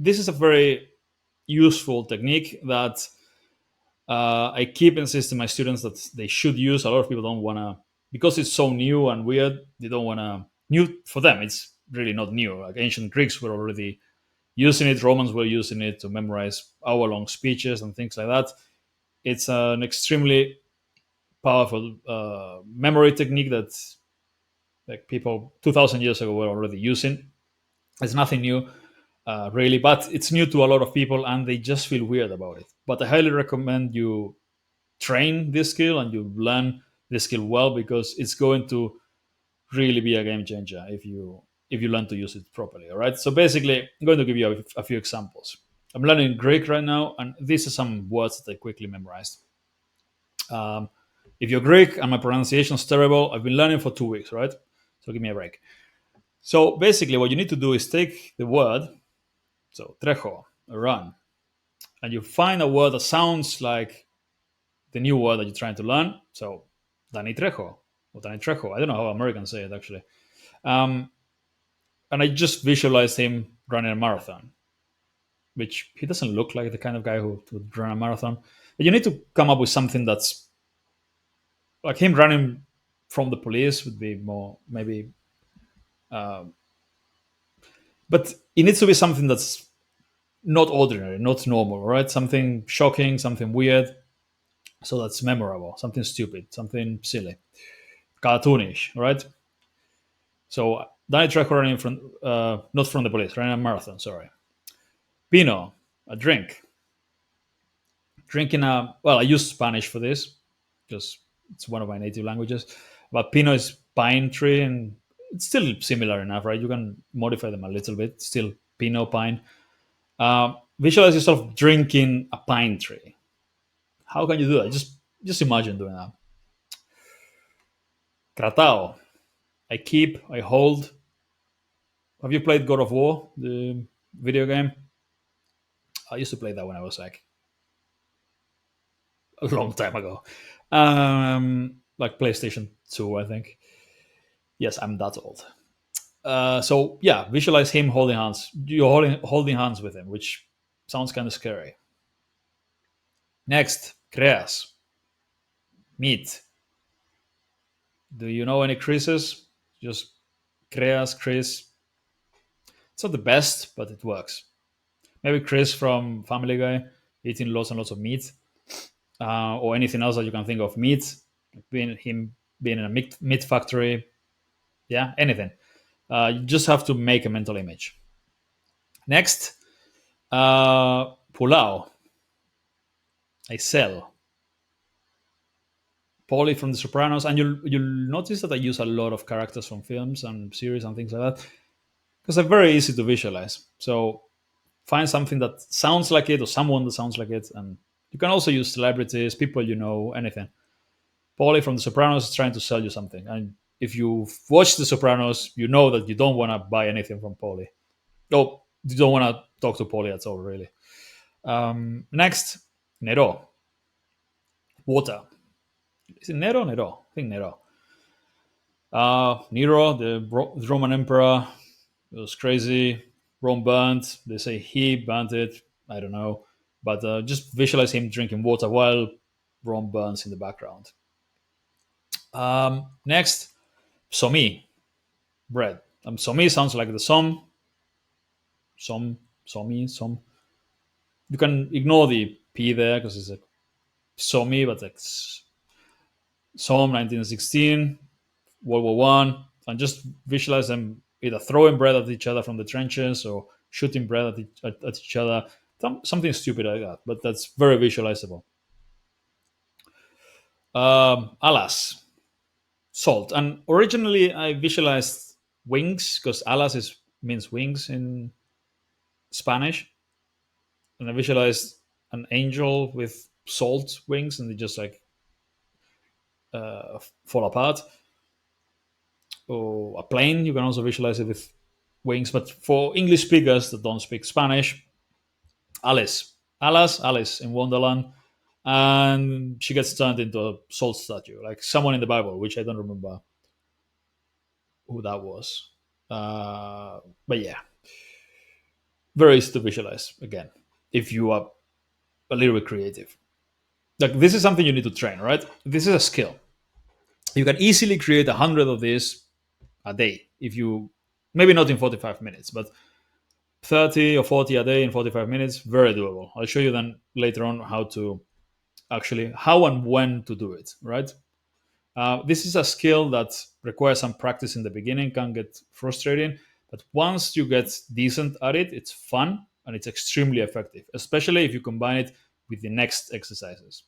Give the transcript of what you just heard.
this is a very useful technique that I keep insisting my students that they should use. A lot of people don't want to, because it's so new and weird. They don't want to. New for them, it's really not new. Like ancient Greeks were already using it. Romans were using it to memorize hour-long speeches and things like that. It's an extremely powerful memory technique that like people 2,000 years ago were already using. It's nothing new, really, but it's new to a lot of people, and they just feel weird about it. But I highly recommend you train this skill and you learn this skill well, because it's going to really be a game changer if you learn to use it properly. All right. So basically, I'm going to give you a few examples. I'm learning Greek right now, and these are some words that I quickly memorized. Um, if you're Greek and my pronunciation is terrible, I've been learning for 2 weeks, right? So give me a break. So basically, what you need to do is take the word, so trejo, run, and you find a word that sounds like the new word that you're trying to learn. So Danny Trejo or Danny Trejo. I don't know how Americans say it actually. Um, and I just visualized him running a marathon, which he doesn't look like the kind of guy who would run a marathon. But you need to come up with something that's like him running from the police would be more maybe, but it needs to be something that's not ordinary, not normal, right? Something shocking, something weird, so that's memorable, something stupid, something silly, cartoonish, right? So Danny Trejo running from, not from the police, running a marathon. Sorry, Pino, a drink, drinking a. Well, I use Spanish for this because it's one of my native languages. But Pino is pine tree, and it's still similar enough, right? You can modify them a little bit. Still Pino pine. Visualize yourself drinking a pine tree. How can you do that? Just imagine doing that. Kratao. I keep. I hold. Have you played God of War, the video game? I used to play that when I was like a long time ago. Like PlayStation 2, I think. Yes, I'm that old. So yeah, visualize him holding hands. You're holding hands with him, which sounds kind of scary. Next, creas, meet. Do you know any Chris's? Just creas, Chris. It's not the best, but it works. Maybe Chris from Family Guy eating lots and lots of meat, or anything else that you can think of. Meat, being him being in a meat factory. Yeah, anything. You just have to make a mental image. Next, Pulao. I sell. Polly from The Sopranos, and you'll notice that I use a lot of characters from films and series and things like that because they're very easy to visualize. So find something that sounds like it or someone that sounds like it, and you can also use celebrities, people you know, anything. Polly from The Sopranos is trying to sell you something, and if you've watched The Sopranos, you know that you don't want to buy anything from Polly. No, you don't want to talk to Polly at all, really. Next, Nero, water. Is it Nero? Nero. I think Nero. Nero, the Roman emperor, it was crazy. Rome burnt. They say he burnt it. I don't know. But just visualize him drinking water while Rome burns in the background. Next, somi, bread. Somi sounds like the somi, som. You can ignore the P there because it's like somi, but it's som 1916, World War One, and just visualize them either throwing bread at each other from the trenches or shooting bread at each other. Something stupid like that, but that's very visualizable. Alas, salt. And originally I visualized wings because alas means wings in Spanish, and I visualized an angel with salt wings, and they just like fall apart. Or a plane, you can also visualize it with wings. But for English speakers that don't speak Spanish, Alice in Wonderland, and she gets turned into a salt statue, like someone in the Bible, which I don't remember who that was. But yeah, Very easy to visualize again if you are a little bit creative. Like this is something you need to train, right? This is a skill. You can easily create 100 of these a day if you, maybe not in 45 minutes, but 30 or 40 a day in 45 minutes, very doable. I'll show you then later on how to actually, how and when to do it, right? This is a skill that requires some practice in the beginning, can get frustrating, but once you get decent at it, it's fun and it's extremely effective, especially if you combine it with the next exercises.